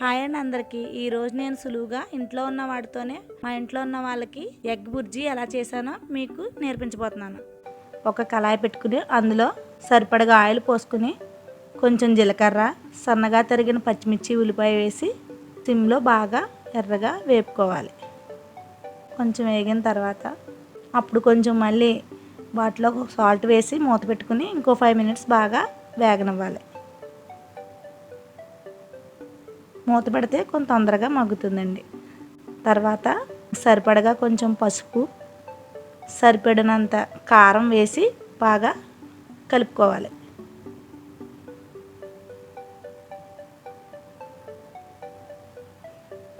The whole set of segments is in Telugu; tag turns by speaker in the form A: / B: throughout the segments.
A: హాయ్ అండి అందరికీ. ఈరోజు నేను సులువుగా ఇంట్లో ఉన్న వాటితోనే మా ఇంట్లో ఉన్న వాళ్ళకి ఎగ్ బుర్జీ ఎలా చేశానో మీకు నేర్పించబోతున్నాను. ఒక కళాయి పెట్టుకుని అందులో సరిపడగా ఆయిల్ పోసుకుని కొంచెం జీలకర్ర, సన్నగా తరిగిన పచ్చిమిర్చి, ఉల్లిపాయ వేసి సిమ్లో బాగా ఎర్రగా వేపుకోవాలి. కొంచెం వేగిన తర్వాత అప్పుడు కొంచెం మళ్ళీ వాటిలో సాల్ట్ వేసి మూత పెట్టుకుని ఇంకో 5 మినిట్స్ బాగా వేగనివ్వాలి. మూత పెడితే కొంత తొందరగా మగ్గుతుందండి. తర్వాత సరిపడగా కొంచెం పసుపు, సరిపడినంత కారం వేసి బాగా కలుపుకోవాలి.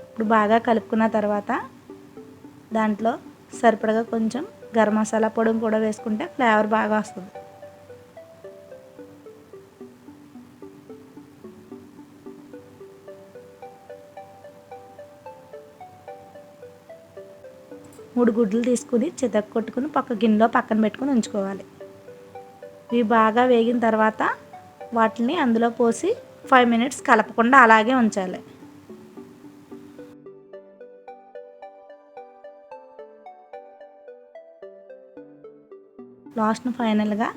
A: ఇప్పుడు బాగా కలుపుకున్న తర్వాత దాంట్లో సరిపడగా కొంచెం గరం మసాలా పొడిని కూడా వేసుకుంటే ఫ్లేవర్ బాగా వస్తుంది. మూడు గుడ్లు తీసుకుని చితక కొట్టుకుని గిన్నెలో పక్కన పెట్టుకుని ఉంచుకోవాలి. ఇవి బాగా వేగిన తర్వాత వాటిని అందులో పోసి 5 మినిట్స్ కలపకుండా అలాగే ఉంచాలి. లాస్ట్ను ఫైనల్గా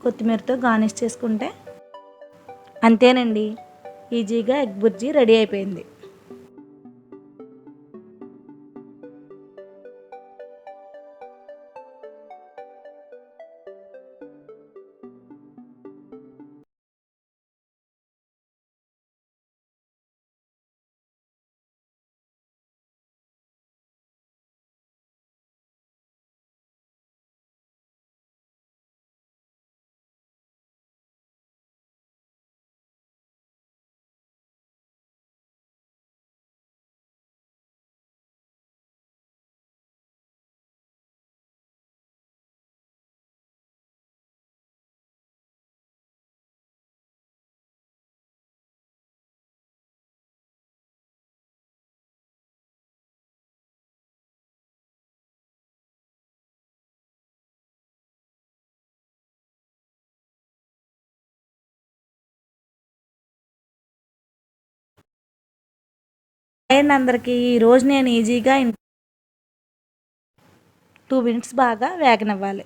A: కొత్తిమీరతో గార్నిష్ చేసుకుంటే అంతేనండి, ఈజీగా ఎగ్ బుర్జీ రెడీ అయిపోయింది. అండ్ అందరికీ ఈరోజు నేను ఈజీగా 2 మినిట్స్ బాగా వేగనివ్వాలి.